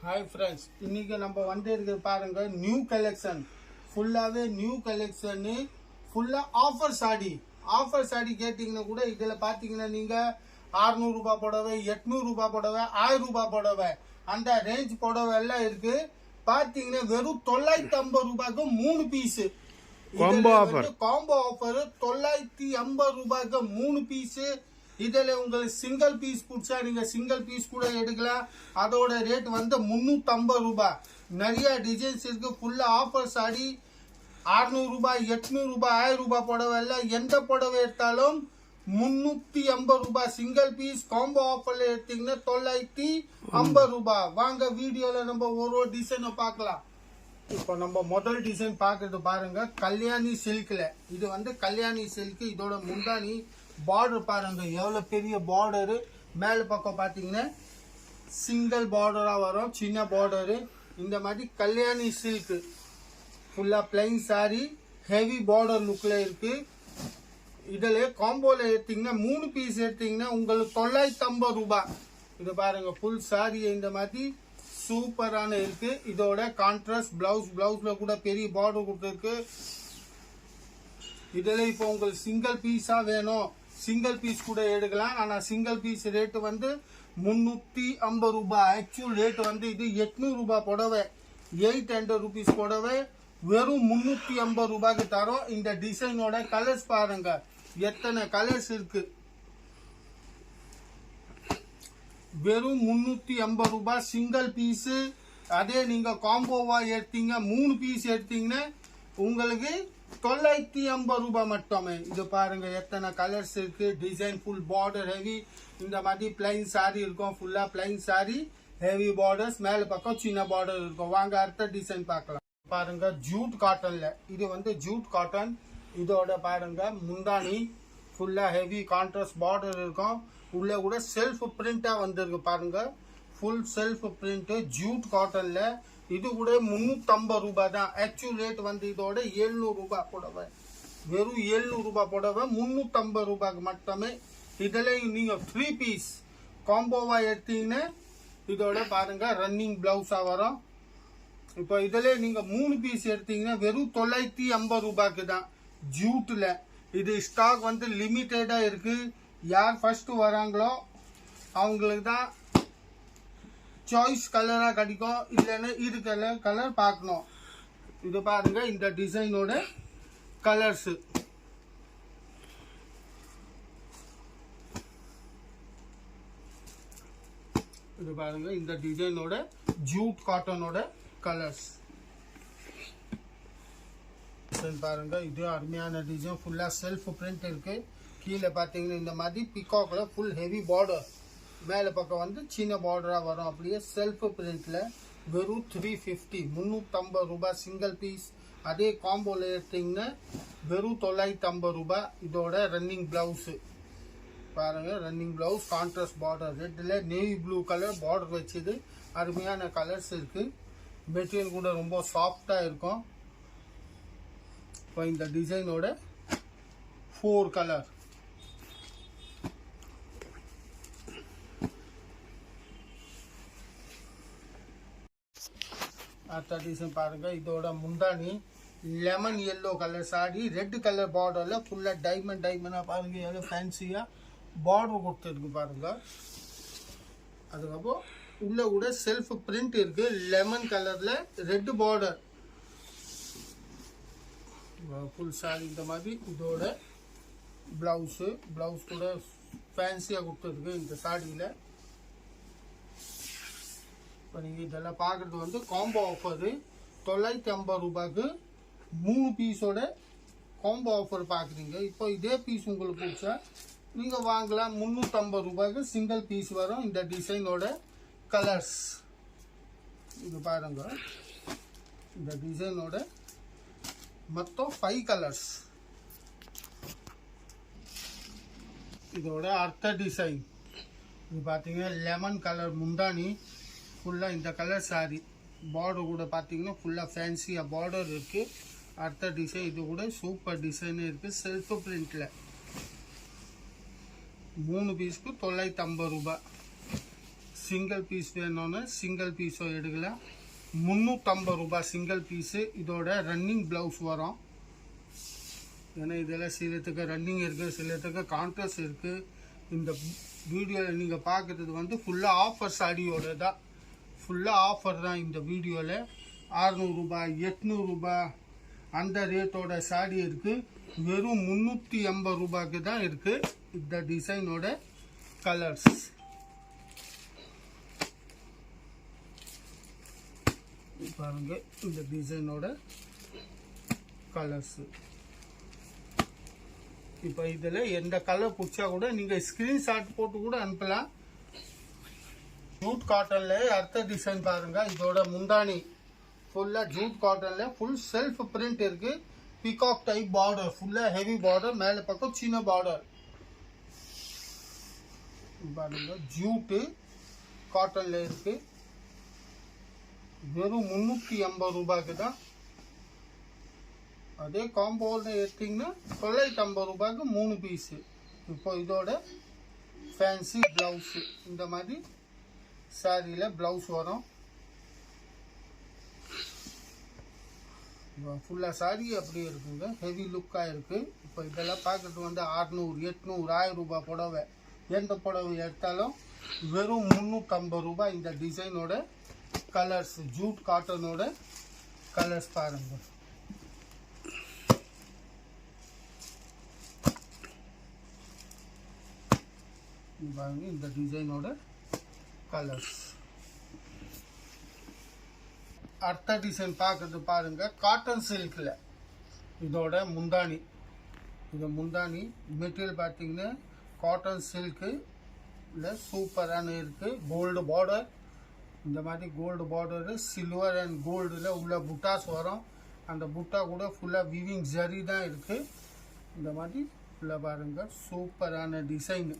Hi friends, இன்னைக்கு நம்ம வந்திருக்கு பாருங்க நியூ கலெக்ஷன். ஃபுல்லாவே நியூ கலெக்ஷன், ஃபுல்லா ஆஃபர் சாடி கேட்டிங்கன்னா கூட இதுல பாத்தீங்கன்னா நீங்க 600 ரூபாய் புடவை, 800 ரூபாய் புடவை, 1000 ரூபாய் புடவை, அந்த ரேஞ்ச் புடவை எல்லாம் இருக்கு. பாத்தீங்கன்னா வெறும் 950 ரூபாய்க்கு 3 பீஸ் காம்போ ஆஃபர் 950 ரூபாய்க்கு 3 பீஸ். இதுல உங்களுக்கு சிங்கிள் பீஸ் பிடிச்சா நீங்க சிங்கிள் பீஸ் கூட எடுக்கலாம். அதோட ரேட் வந்து 350 ரூபாய். நிறைய டிசைன்ஸ் இருக்கு. ஃபுல்லா ஆஃபர் சாடி 600 ரூபாய், 800 ரூபாய், 1000 ரூபாய் புடவை எல்லாம் எந்த புடவை எடுத்தாலும் 350 ரூபாய். சிங்கிள் பீஸ் காம்போ ஆஃபர்ல எடுத்தீங்கன்னா 950 ரூபாய். வாங்க வீடியோல நம்ம ஒரு டிசைனை பார்க்கலாம். இப்போ நம்ம முதல் டிசைன் பாக்குறது பாருங்க, கல்யாணி சில்க்ல. இது வந்து கல்யாணி சில்க். இதோட முந்தானி பார்டர் பாருங்க எவ்வளவு பெரிய பார்டர். மேல பக்கம் பாத்தீங்கன்னா சிங்கிள் பார்டரா வரும், சின்ன பார்டரு. இந்த மாதிரி கல்யாணி சில்க் ஃபுல்லா பிளைன் சாரி, ஹெவி பார்டர் லுக்ல இருக்கு. இதுல காம்போல எடுத்தீங்கன்னா 3 பீஸ் எடுத்தீங்கன்னா உங்களுக்கு 950 ரூபாய். இது பாருங்க ஃபுல் சாரி இந்த மாதிரி சூப்பரான இருக்கு. இதோட கான்ட்ராஸ்ட் பிளவுஸ்ல கூட பெரிய பார்டர் கொடுத்துருக்கு. இதுல இப்போ உங்களுக்கு சிங்கிள் பீஸா வேணும், சிங்கிள் பீஸ் கூட எடுக்கலாம். ஆனா சிங்கிள் பீஸ் ரேட் வந்து 350 ரூபாய். ஆக்சுவல் ரேட் வந்து இது 800 ரூபாய் புடவை, 800 rupees புடவை வெறும் 350 ரூபாய்க்கு தரோம். இந்த டிசைனோட கலர்ஸ் பாருங்க எத்தனை கலர்ஸ் இருக்கு. வெறும் 350 ரூபாய் சிங்கிள் பீஸ். அதே நீங்க காம்போவா எடுத்தீங்க 3 பீஸ் எடுத்தீங்கன்னா உங்களுக்கு 950 ரூபாய் மட்டுமே. இது பாருங்க எத்தனை கலர்ஸ் இருக்கு. Design full border heavy. இந்த மாதிரி பிளைன் சாரி இருக்கும். ஃபுல்லா பிளைன் சாரி, ஹெவி பார்டர்ஸ், மேல பக்கம் சின்ன பார்டர் இருக்கும். வாங்க அடுத்த டிசைன் பார்க்கலாம். பாருங்க ஜூட் காட்டன்ல. இது வந்து ஜூட் காட்டன். இதோட பாருங்க முந்தானி ஃபுல்லா ஹெவி கான்ட்ராஸ்ட் பார்டர் இருக்கும். உள்ள கூட செல்ஃப் பிரிண்டா வந்திருக்கு பாருங்க. ஃபுல் செல்ஃப் பிரிண்ட் ஜூட் காட்டன்ல. இது கூட 350 ரூபாய் தான். ஆக்சுவல் ரேட் வந்து இதோட 700 ரூபாய் புடவை. வெறும் 700 ரூபாய் புடவை 350 ரூபாய்க்கு மட்டுமே. இதுல நீங்க 3 பீஸ் காம்போவா எடுத்தீங்கன்னா இதோட பாருங்க ரன்னிங் பிளவுஸா வரும். இப்போ இதுல நீங்க 3 பீஸ் எடுத்தீங்கன்னா வெறும் 950 ரூபாய்க்கு தான் ஜூட்ல. இது ஸ்டாக் வந்து லிமிட்டடா இருக்கு. யார் ஃபர்ஸ்ட் வராங்களோ அவங்களுக்கு தான் சாய்ஸ் கலரா கிடைக்கும். இல்லைன்னா இது கலர் பார்க்கணும். இது பாருங்க இந்த டிசைனோட கலர்ஸ். இது பாருங்க இந்த டிசைனோட ஜூட் காட்டனோட கலர்ஸ் பாருங்க. இது அருமையான டிசைன். ஃபுல்லா செல்ஃப் பிரிண்ட் இருக்கு. கீழே பாத்தீங்கன்னா இந்த மாதிரி பிகாக்ல ஃபுல் ஹெவி பார்டர், மேல பக்கம் வந்து சின்ன பார்டரா வரும். அப்படியே செல்ஃப் பிரிண்ட்ல வெறும் 350 350 ரூபாய் சிங்கிள் பீஸ். அதே காம்போல எடுத்தீங்கன்னா வெறும் 950 ரூபாய். இதோட ரன்னிங் பிளவுஸ் பாருங்க, ரன்னிங் பிளவுஸ் கான்ட்ராஸ்ட் பார்டர். ரெட்ல நேவி ப்ளூ கலர் பார்டர் வச்சது. அருமையான கலர்ஸ் இருக்கு. மெட்டீரியல் கூட ரொம்ப சாஃப்டா இருக்கும். இப்போ இந்த டிசைனோட 4 கலர். அடுத்த டிசைன் பாருங்க. இதோட முந்தானி லெமன் எல்லோ கலர் சாடி, ரெட் கலர் பார்டர்ல ஃபுல்லா டைமண்டா பாருங்க எவ்வளவு ஃபேன்சியா பார்டர் கொடுத்துருக்கு பாருங்க. அதுக்கப்புறம் உள்ள கூட செல்ஃப் பிரிண்ட் இருக்கு. லெமன் கலர்ல ரெட் பார்டர் ஃபுல் சாரி இந்த மாதிரி. இதோட பிளவுஸ் கூட ஃபேன்சியா கொடுத்துருக்கு இந்த சாடியில. இப்போ நீங்க இதெல்லாம் பாக்குறது வந்து காம்போ ஆஃபர் 950 ரூபாய்க்கு 3 பீஸோட காம்போ ஆஃபர் பாக்குறீங்க. இப்போ இதே பீஸ் உங்களுக்கு பிடிச்சா நீங்க வாங்கலாம். 350 ரூபாய்க்கு சிங்கிள் பீஸ் வரும். இந்த டிசைனோட கலர்ஸ் இது பாருங்க. இந்த டிசைனோட மொத்தம் 5 கலர்ஸ். இதோட அடுத்த டிசைன் இது பாத்தீங்கன்னா லெமன் கலர் முந்தானி. ஃபுல்லா இந்த கலர் சாரி. பார்டர் கூட பாத்தீங்கன்னா ஃபுல்லா ஃபேன்சியா பார்டர் இருக்கு. அடுத்த டிசைன் இது கூட சூப்பர் டிசைன் இருக்கு. செல்ஃப் பிரிண்ட்ல 3 பீஸ்க்கு 950 ரூபாய். சிங்கிள் பீஸ் வேணும்னு சிங்கிள் பீஸோ எடுக்கலாம். 350 ரூபாய் சிங்கிள் பீஸு. இதோட ரன்னிங் ப்ளவுஸ் வரும். ஏன்னா இதெல்லாம் சிலத்துக்கு ரன்னிங் இருக்குது, சிலத்துக்கு கான்ட்ராஸ்ட் இருக்குது. இந்த வீடியோவில் நீங்கள் பார்க்குறது வந்து ஃபுல்லாக ஆஃபர் சாடியோட தான், ஃபுல்லாக ஆஃபர் தான் இந்த வீடியோவில். 600 ரூபாய் 800 ரூபாய் அந்த ரேட்டோட சாடி இருக்குது. வெறும் 380 ரூபாய்க்கு தான் இருக்குது இந்த டிசைனோட கலர்ஸ். பாருங்க இந்த டிசைனோட கலர்ஸ். இப்போ இதில் எந்த கலர் பிடிச்சா கூட நீங்கள் ஸ்க்ரீன்ஷாட் போட்டு கூட அனுப்பலாம். ஜூட் காட்டனில் அடுத்த டிசைன் பாருங்க. இதோட முந்தானி ஃபுல்லாக ஜூட் காட்டனில் ஃபுல் செல்ஃப் பிரிண்ட் இருக்கு. பீகாக் டைப் பார்டர், ஃபுல்லாக ஹெவி பார்டர், மேலே பக்கம் சின்ன பார்டர். பாருங்க ஜூட்டு காட்டனில் இருக்கு. வெறும் 380 ரூபாய்க்கு தான். அதே காம்போவில் எடுத்தீங்கன்னா 950 ரூபாய்க்கு 3 பீஸு. இப்போ இதோட ஃபேன்சி ப்ளவுஸு, இந்த மாதிரி சாரியில் ப்ளவுஸ் வரும். ஃபுல்லாக சாரி அப்படியே இருக்குங்க, ஹெவி லுக்காக இருக்குது. இப்போ இதெல்லாம் பார்க்குறது வந்து 600 800 1000 ரூபாய் புடவை. எந்த புடவை எடுத்தாலும் வெறும் 350 ரூபாய். இந்த டிசைனோட கலர்ஸ், ஜூட் காட்டனோட கலர்ஸ் பாருங்கள். பாருங்க இந்த டிசைனோட கலர்ஸ். அடுத்த டிசைன் பார்க்கறது பாருங்க, காட்டன் சில்கில். இதோட முந்தானி, இது முந்தானி மெட்டீரியல் பார்த்தீங்கன்னா காட்டன் சில்க்கு இல்லை, சூப்பரான இருக்கு. கோல்டு பார்டர், இந்த மாதிரி கோல்டு பார்டரு, சில்வர் அண்ட் கோல்டில் உள்ள புட்டாஸ் வரும். அந்த புட்டா கூட ஃபுல்லாக வீவிங் ஜரி தான் இருக்கு. இந்த மாதிரி ஃபுல்லாக பாருங்க, சூப்பரான டிசைன்.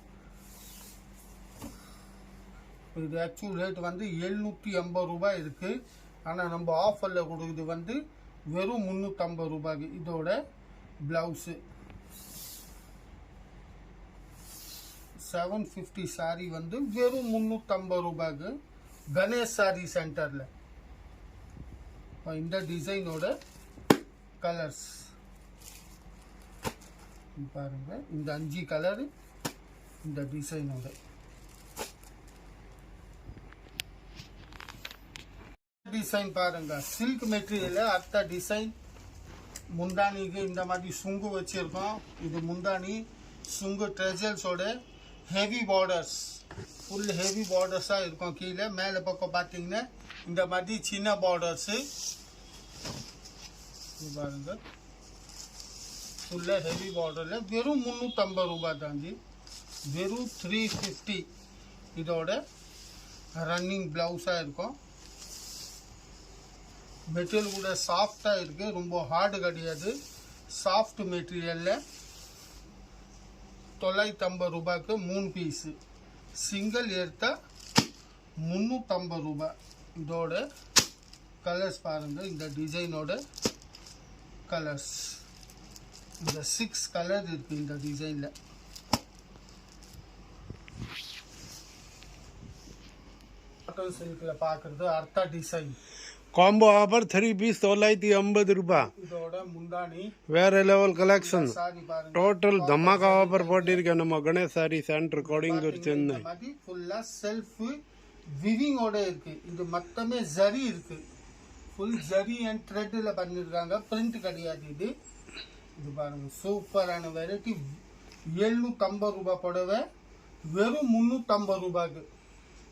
இது ஆக்சுவல் ரேட் வந்து 780 ரூபாய் இருக்கு. ஆனால் நம்ம ஆஃபரில் கொடுக்குறது வந்து வெறும் 350 ரூபாய்க்கு. இதோட பிளவுஸு 750 சாரி வந்து வெறும் 350 ரூபாய்க்கு கணேஷ் சாரி சென்டரில். இந்த டிசைனோட கலர்ஸ் பாருங்க, இந்த 5 கலர் இந்த டிசைனோட. டிசைன் பாருங்க, சில்க் மெட்டீரியல். அடுத்த டிசைன் முந்தானிக்கு இந்த மாதிரி சுங்கு வச்சிருக்கோம். இது முந்தானி சுங்கு ட்ரெஜல்ஸோட ஹெவி பார்டர்ஸ், ஃபுல் ஹெவி பார்டர்ஸாக இருக்கும். கீழே மேலே பக்கம் பார்த்தீங்கன்னா இந்த மாதிரி சின்ன பார்டர்ஸு பாருங்க, ஃபுல்லாக ஹெவி பார்டரில் வெறும் 350 ரூபாய் தாண்டி, வெறும் 350. இதோட ரன்னிங் ப்ளவுஸாக இருக்கும். மெட்டீரியல் கூட சாஃப்டாக இருக்குது, ரொம்ப ஹார்டு கிடையாது. சாஃப்ட் மெட்டீரியலில் 950 ரூபாய்க்கு 3 பீஸு. சிங்கிள் எடுத்தால் 350 ரூபாய். இதோட கலர்ஸ் பாருங்கள், இந்த டிசைனோட கலர்ஸ். இந்த 6 கலர் இருக்குது இந்த டிசைனில். காட்டன் சில்கில் பார்க்குறது அடுத்த டிசைன். காம்போ ஆஃபர் 3 பீஸ் 950 ரூபாய். இதோட முந்தானி வேற லெவல் கலெக்ஷன். சாரி பாருங்க, டோட்டல் தமாகா ஆஃபர் போட்டிருக்கேன் நம்ம கணேஷ் சாரி சென்டர் கோடிங்கூர் சென்னை. மாதிரி ஃபுல்லா செல்ஃப் விவிங்கோட இருக்கு. இது மொத்தமே ஜரி இருக்கு, ஃபுல் ஜரி அண்ட் த்ரெட்ல பண்ணிருக்காங்க, பிரிண்ட் கிடையாது இது. இது பாருங்க, சூப்பரான வெரைட்டி. 750 ரூபாய் புடவை வெறும் 350 ரூபாய்க்கு.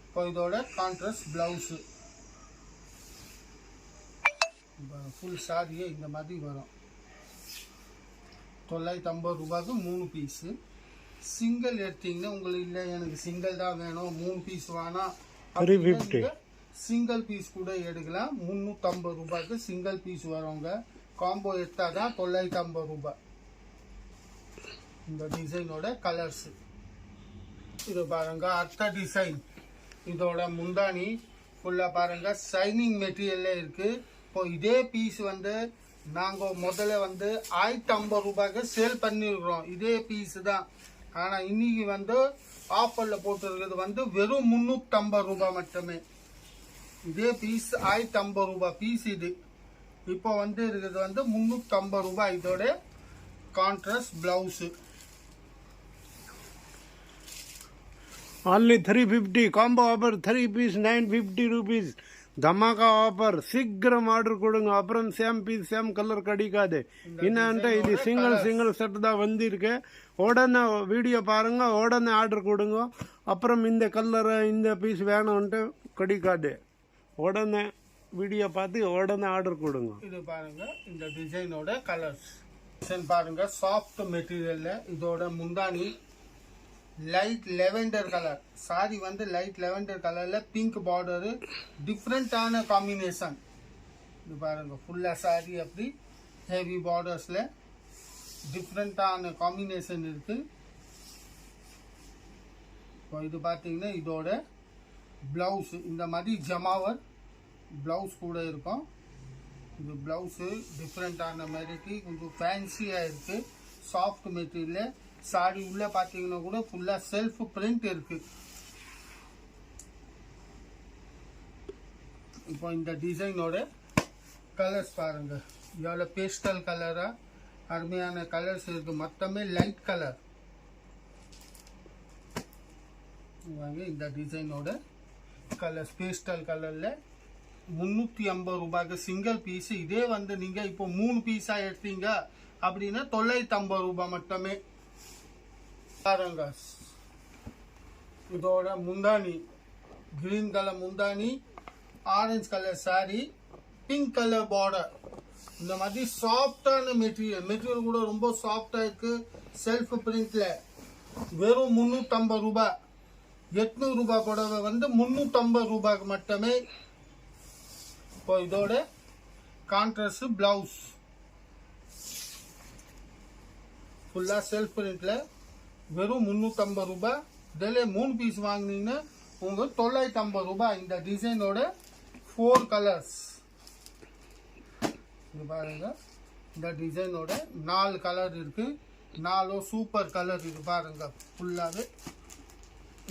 இப்போ இதோட கான்ட்ராஸ்ட் பிளவுஸு, ஃபுல் சாரியே இந்த மாதிரி வரும். 950 ரூபாய்க்கு 3 பீஸு. சிங்கிள் எடுத்தீங்கன்னா உங்களுக்கு இல்லை எனக்கு சிங்கிள் தான் வேணும் 3 பீஸ் வேணாம், 350 சிங்கிள் பீஸ் கூட எடுக்கலாம். 350 ரூபாய்க்கு சிங்கிள் பீஸ் வரவங்க. காம்போ எடுத்தாதான் 950 ரூபாய். இந்த டிசைனோட கலர்ஸ். இது பாருங்க அடுத்த டிசைன். இதோட முந்தானி ஃபுல்லா பாருங்க ஷைனிங் மெட்டீரியல்ல இருக்கு. இப்போ இதே பீஸ் வந்து நாங்க முதல்ல வந்து 1050 ரூபாய்க்கு சேல் பண்ணிருக்கிறோம். இதே பீஸ் தான் ஆனா இன்னைக்கு வந்து ஆஃபர்ல போட்டுருக்கிறது வந்து வெறும் 350 ரூபாய் மட்டுமே. இதே பீஸ் 1050 ரூபாய் பீஸ் இது. இப்போ வந்து இருக்கிறது வந்து 350 ரூபாய். இதோட contrast blouse. only 350 combo offer 3 piece 950 rupees தமாகா ஆஃபர். சீக்கிரம் ஆர்டர் கொடுங்க, அப்புறம் சேம் பீஸ் சேம் கலர் கிடைக்காது. என்னன்ட்டு இது சிங்கிள் செட் தான் வந்திருக்கு. உடனே வீடியோ பாருங்க, உடனே ஆர்டர் கொடுங்க. அப்புறம் இந்த கலர் இந்த பீஸ் வேணும்ன்ட்டு கிடைக்காது. உடனே வீடியோ பார்த்து உடனே ஆர்டர் கொடுங்க. இது பாருங்க இந்த டிசைனோட கலர்ஸ். டிசைன் பாருங்க சாஃப்ட் மெட்டீரியல்ல. இதோட முந்தானி லைட் லெவெண்டர் கலர். சாரி வந்து லைட் லெவெண்டர் கலர்ல பிங்க் பார்டரு. டிஃப்ரெண்டான காம்பினேஷன். இது பாருங்க ஃபுல்லா சாரி அப்படி ஹெவி பார்டர்ஸ்ல டிஃப்ரெண்டான காம்பினேஷன் இருக்கு. இது பாத்தீங்கன்னா இதோட பிளவுஸ் இந்த மாதிரி ஜமாவர் பிளவுஸ் கூட இருக்கும். இது பிளவுஸ் டிஃப்ரெண்டான வெரைட்டி, கொஞ்சம் ஃபேன்சியா இருக்கு. Soft material. சாரி உள்ள பாத்தீங்கன்னா கூட ஃபுல்லா செல்ஃப் பிரிண்ட் இருக்கு. இப்போ இந்த டிசைனோட கலர்ஸ் பாருங்க, எவ்வளவு பேஸ்டல் கலரா அருமையான கலர்ஸ் இருக்கு. மொத்தமே லைட் கலர். இந்த டிசைனோட கலர்ஸ் பேஸ்டல் கலர்ல 350 ரூபாய்க்கு சிங்கிள் பீஸ். இதே வந்து நீங்க இப்போ 3 பீஸா எடுத்தீங்க அப்படின்னா 950 ரூபாய் மட்டுமே. பாருங்க இதோட முந்தானி கிரீன் கலர் முந்தானி, orange colour sari, pink colour border. இந்த மாதிரி சாஃப்டான மெட்டீரியல் கூட ரொம்ப சாஃப்டா இருக்கு. செல்ஃப் பிரிண்ட்ல வெறும் 350 ரூபாய். 800 ரூபாய் புடவை வந்து 350 ரூபாய்க்கு மட்டுமே. இப்போ இதோட கான்ட்ராஸ்ட் பிளவுஸ் ஃபுல்லா செல்ஃப் பிரிண்ட்ல வெறும் 350 ரூபாய். இதில் 3 பீஸ் வாங்கினீங்கன்னா உங்களுக்கு 950 ரூபாய். இந்த டிசைனோட 4 கலர்ஸ். இது பாருங்க இந்த டிசைனோட 4 கலர் இருக்கு. 4 சூப்பர் கலர். இது பாருங்க ஃபுல்லாவே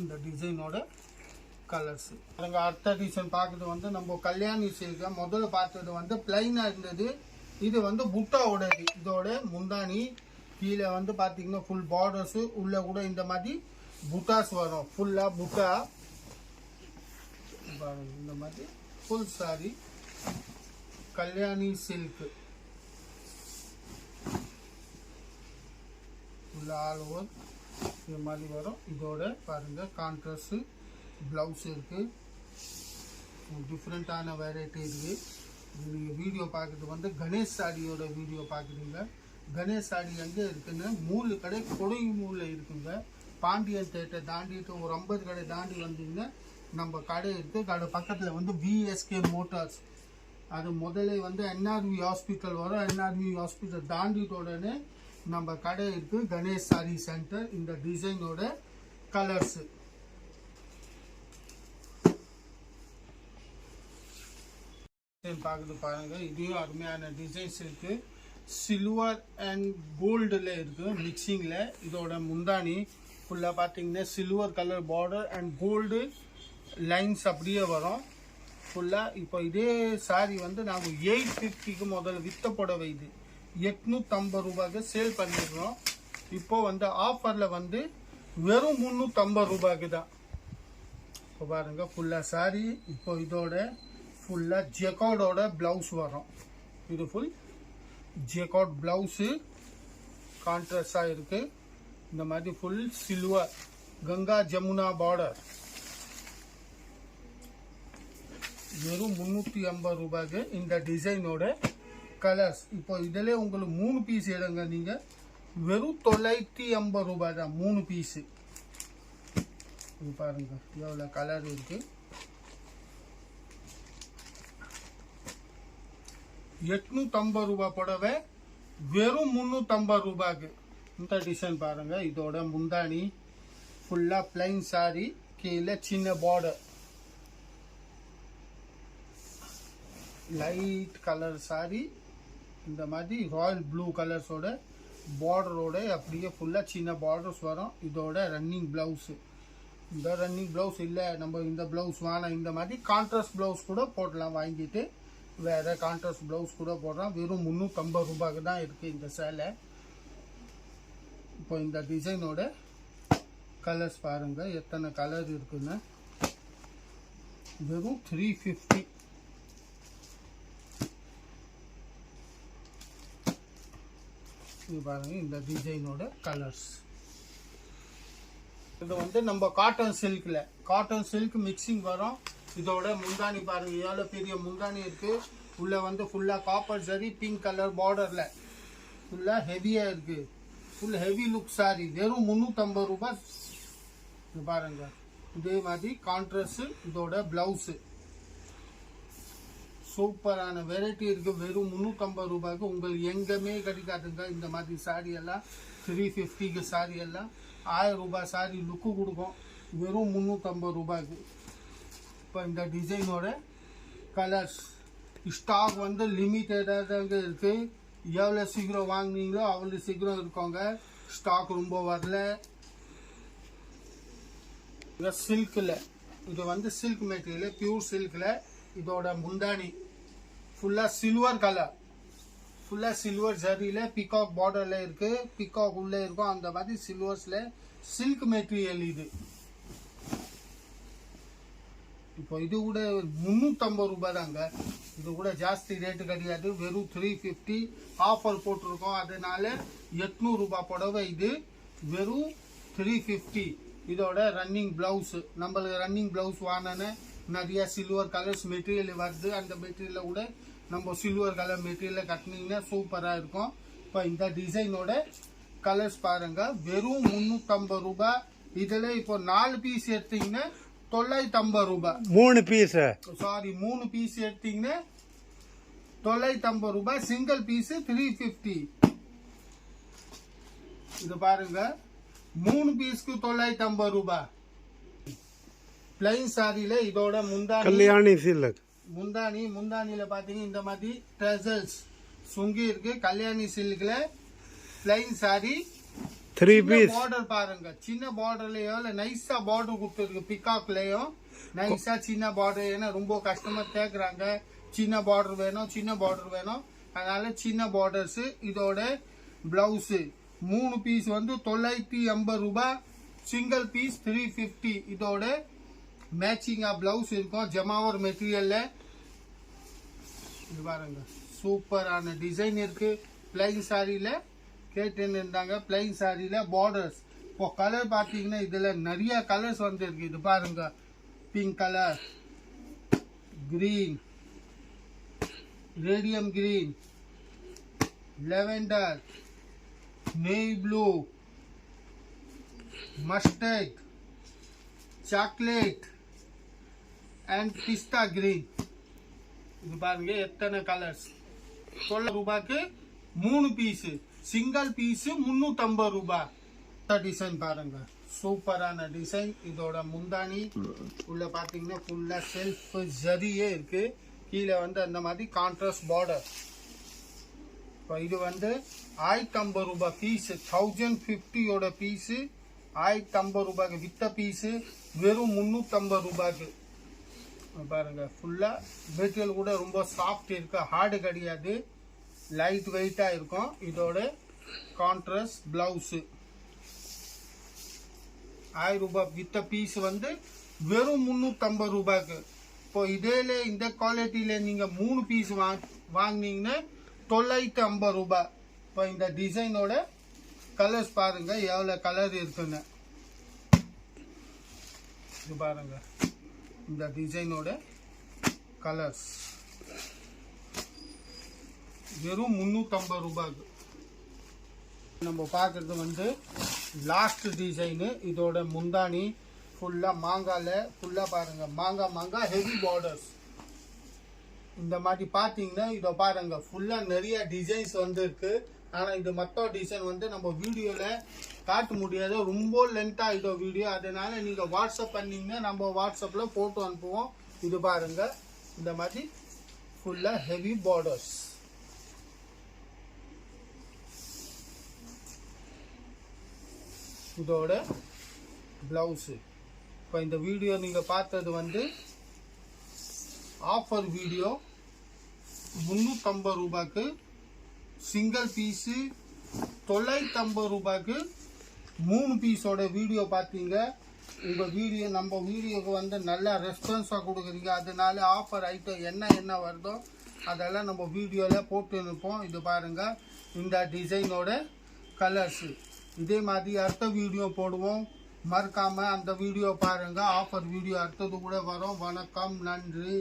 இந்த டிசைனோட கலர்ஸ். அடுத்த டிசைன் பார்க்கறது வந்து நம்ம கல்யாணி சில்க். முதல்ல பார்த்தது வந்து பிளைனா இருந்தது. இது வந்து புட்டாவோடது. இதோட முந்தானி கீழே வந்து பாத்தீங்கன்னா ஃபுல் பார்டர்ஸ், உள்ள கூட இந்த மாதிரி புட்டாஸ் வரும். ஃபுல்லா புட்டா இந்த மாதிரி full sorry Kalyani silk. All over இந்த மாதிரி வரும். இதோட பாருங்க கான்ட்ராஸ்ட் பிளவுஸ் இருக்கு. டிஃப்ரெண்டான வெரைட்டி இருக்கு. நீங்க வீடியோ பார்க்கறது வந்து கணேஷ் சாரியோட வீடியோ பார்க்குறீங்க. கணேஷ் சாரி எங்கே இருக்குன்னு மூணு கடை கொடை மூல இருக்குங்க. பாண்டியன் தேட்டர் தாண்டிட்டு ஒரு 50 கடை தாண்டி வந்தீங்கன்னா நம்ம கடை இருக்கு. கடை பக்கத்தில் வந்து விஎஸ்கே மோட்டார்ஸ். அது முதல்ல வந்து என்ஆர்வி ஹாஸ்பிட்டல் வரும். என்ஆர்வி ஹாஸ்பிட்டல் தாண்டிட்ட உடனே நம்ம கடை இருக்கு, கணேஷ் சாரி சென்டர். இந்த டிசைனோட கலர்ஸ் பார்க்குறது பாருங்க. இதையும் அருமையான டிசைன்ஸ் இருக்கு. சில்வர் அண்ட் கோல்டுல இருக்கு மிக்சிங்ல. இதோட முந்தானி ஃபுல்லா பாத்தீங்கன்னா silver colour border and gold lines அப்படியே வரும் ஃபுல்லா. இப்போ இதே சாரி வந்து நாங்க 850க்கு முதல்ல வித்த புடவை இது 850 ரூபாய்க்கு சேல் பண்ணிடுறோம். இப்போ வந்து ஆஃபர்ல வந்து வெறும் 350 ரூபாய்க்கு தான். இப்போ பாருங்க ஃபுல்லா சாரி. இப்போ இதோட ஃபுல்லா ஜெக்கார்டோட பிளவுஸ் வரும். இது ஃபுல் ஜெக்கார்ட் பிளவுஸ் கான்ட்ராஸ்டா இருக்கு. இந்த மாதிரி full silver Ganga Jamuna border. வெறும் 350 ரூபாய்க்கு இந்த டிசைனோட கலர்ஸ். இப்போ இதுல உங்களுக்கு 3 பீஸ் எடுங்க நீங்க வெறும் 950 ரூபாய் தான் 3 பீஸ். இது பாருங்க எவ்வளவு கலர் இருக்கு. 850 ரூபாய் புடவை வெறும் 350 ரூபாய்க்கு. இந்த டிசைன் பாருங்க. இதோட முந்தானி ஃபுல்லா பிளைன் சாரி, கீழே சின்ன பார்டர், லைட் கலர் சாரி. இந்த மாதிரி ராயல் ப்ளூ கலர்ஸோட பார்டரோட அப்படியே ஃபுல்லாக சின்ன பார்டர்ஸ் வரும். இதோட ரன்னிங் ப்ளவுஸு. இந்த ரன்னிங் ப்ளவுஸ் இல்லை நம்ம இந்த ப்ளவுஸ் வேணாம், இந்த மாதிரி கான்ட்ராஸ்ட் ப்ளவுஸ் கூட போடலாம். வாங்கிட்டு வேறு கான்ட்ராஸ்ட் ப்ளவுஸ் கூட போடுறோம். வெறும் 350 ரூபாய்க்கு தான் இருக்குது இந்த சேலை. இப்போ இந்த டிசைனோட கலர்ஸ் பாருங்கள் எத்தனை கலர் இருக்குன்னு. வெறும் 350. இது பாருங்க இந்த டிசைனோட கலர்ஸ். இது வந்து நம்ம காட்டன் சில்க் மிக்சிங் வரும். இதோட முந்தானி பாருங்க எவ்வளோ பெரிய முந்தானி இருக்கு. உள்ள வந்து ஃபுல்லா காப்பர் ஜரி பிங்க் கலர் பார்டர்ல ஃபுல்லா ஹெவியா இருக்கு. Full heavy look sorry. வெறும் 350 ரூபாய். இது பாருங்க இதே மாதிரி கான்ட்ராஸ்ட். இதோட பிளவுஸ் சூப்பரான வெரைட்டி இருக்கு. வெறும் 350 ரூபாய்க்கு உங்களுக்கு எங்கேயுமே கிடைக்காதுங்க. இந்த மாதிரி சாரி எல்லாம் 350க்கு சாரி எல்லாம் 1000 ரூபாய் சாரி லுக்கு கொடுக்கும். வெறும் 350 ரூபாய்க்கு. இப்போ இந்த டிசைனோட கலர்ஸ் ஸ்டாக் வந்து லிமிட்டடாக இருக்கு. எவ்வளோ சீக்கிரம் வாங்கினீங்களோ அவ்வளோ சீக்கிரம் இருக்கோங்க. ஸ்டாக் ரொம்ப வரல. சில்கில் இது வந்து சில்க் மெட்டீரியல் பியூர் சில்கில். இதோட முந்தானி ஃபுல்லா சில்வர் கலர். ஃபுல்லா சில்வர் ஜரியில பிகாக் பார்டர்ல இருக்கு. பிகாக் உள்ள இருக்கும். அந்த மாதிரி சில்வர்ஸ்ல சில்க் மெட்டீரியல் இது. இப்போ இது கூட 350 ரூபாய் தாங்க. இது கூட ஜாஸ்தி ரேட்டு கிடையாது. வெறும் 350 ஆஃபர் போட்டிருக்கோம். அதனால 800 ரூபாய் புடவை இது வெறும் 350. இதோட ரன்னிங் பிளவுஸ். நம்மளுக்கு ரன்னிங் பிளவுஸ் வாங்கினேன்னு நிறைய சில்வர் கலர்ஸ் மெட்டீரியல் வருது. அந்த மெட்டீரியலை கூட நம்ம சில்வர் கலர் மெட்டீரியலை கட்டினீங்கன்னா சூப்பராக இருக்கும். இப்போ இந்த டிசைனோட கலர்ஸ் பாருங்க. வெறும் 350 ரூபாய். இதில் இப்போ 4 பீஸ் எடுத்தீங்கன்னா 950 ரூபாய். 3 பீஸ் சாரி 3 பீஸ் எடுத்தீங்கன்னா 950 ரூபாய். Single piece 350. இது பாருங்க 3 பீஸ்க்கு 950 ரூபாய். பிளைன் சாரியில இதோட முந்தானி கல்யாணி சில்க். முந்தானியில பாத்தீங்க இந்த மாதிரி ட்ரெசல்ஸ் சுங்கி இருக்கு. கல்யாணி சில்க்ல பிளைன் சாரி 3 பீஸ். பார்டர் பாருங்க சின்ன பார்டர்லயும் நைஸா பார்டர் கொடுத்துருக்கு. பிகாக்லயும் நைஸா சின்ன பார்டர். ஏன்னா ரொம்ப கஸ்டமர் கேக்குறாங்க சின்ன பார்டர் வேணும். அதனால சின்ன பார்டர்ஸ். இதோட பிளவுஸ் 3 பீஸ் வந்து 950 ரூபாய். Single piece 350. இதோட மேட்சிங்கா பிளவுஸ் இருக்கும். ஜமாவர் மெட்டீரியல்ல. இது பாருங்க சூப்பரான டிசைன் இருக்கு. பிளைன் சாரியில கேட்டுன்னு இருந்தாங்க. பிளைன் சாரியில பார்டர்ஸ். இப்போ கலர் பார்த்தீங்கன்னா இதுல நிறைய கலர்ஸ் வந்து இருக்கு. இது பாருங்க pink colour, green, radium green, lavender, navy blue, mustard, chocolate and பிஸ்தா கிரீன். இது பாருங்க எத்தனை கலர்ஸ். 12 ரூபாய்க்கு 3 பீஸ். சிங்கிள் பீஸ் 350 ரூபாய். டிசைன் பாருங்க சூப்பரான டிசைன். இதோட முந்தானி உள்ள பாத்தீங்கன்னா ஃபுல்லா செல்ஃப் ஜரியே இருக்கு. கீழே வந்து அந்த மாதிரி கான்ட்ராஸ்ட் பார்டர். இது வந்து 1050 ரூபாய் பீஸ். 1050 பீஸ் 1050 ரூபாய்க்கு வித்த பீஸ். வெறும் 350 ரூபாய்க்கு. பாருங்க ஃபுல்லா மெட்டீரியல் கூட ரொம்ப சாஃப்ட் இருக்கு. ஹார்டு கிடையாது. லைட் வெயிட்டா இருக்கும். இதோட கான்ட்ராஸ்ட் பிளவுஸ் 1000 ரூபாய் வித்த பீஸ் வந்து வெறும் 350 ரூபாய்க்கு. இப்போ இதேல இந்த குவாலிட்டியில நீங்க 3 பீஸ் வாங்கினீங்கன்னா 950 ரூபாய். இப்போ இந்த டிசைனோட கலர்ஸ் பாருங்க எவ்வளவு கலர் இருக்குன்னு. இது பாருங்க இந்த டிசைனோட கலர்ஸ் வெறும் 350 ரூபாய்க்கு. நம்ம பார்க்கறது வந்து லாஸ்ட் டிசைனு. இதோட முந்தானி ஃபுல்லா மாங்கால ஃபுல்லா பாருங்க மாங்கா ஹெவி பார்டர்ஸ். இந்த மாதிரி பாத்தீங்கன்னா இதை பாருங்க ஃபுல்லா நிறைய டிசைன்ஸ் வந்து இருக்கு. ஆனா இது மொத்த டிசைன் வந்து நம்ம வீடியோல காட்ட முடியாது. ரொம்ப லென்த்தா இதோ வீடியோ. அதனால நீங்க வாட்ஸ்அப் பண்ணீங்கன்னா நம்ம வாட்ஸ்அப்ல போட்டோ அனுப்புவோம். இது பாருங்க இந்த மாதிரி ஃபுல்லா ஹெவி பார்டர்ஸ். இதோட ப்ளவுஸு. இப்போ இந்த வீடியோ நீங்கள் பார்த்தது வந்து ஆஃபர் வீடியோ. 350 ரூபாய்க்கு சிங்கிள் பீஸு, 950 ரூபாய்க்கு 3 பீஸோட வீடியோ பார்த்தீங்க. உங்கள் வீடியோ நம்ம வீடியோக்கு வந்து நல்லா ரெஸ்பான்ஸாக கொடுக்குறீங்க. அதனால ஆஃபர் ஐட்டம் என்ன வருதோ அதெல்லாம் நம்ம வீடியோவில் போட்டு இருப்போம். இது பாருங்கள், இந்த டிசைனோட கலர்ஸு. இதே மாதிரி அடுத்த வீடியோ போடுவோம். மறக்காமல் அந்த வீடியோ பாருங்கள். ஆஃபர் வீடியோ அடுத்தது கூட வரும். வணக்கம், நன்றி.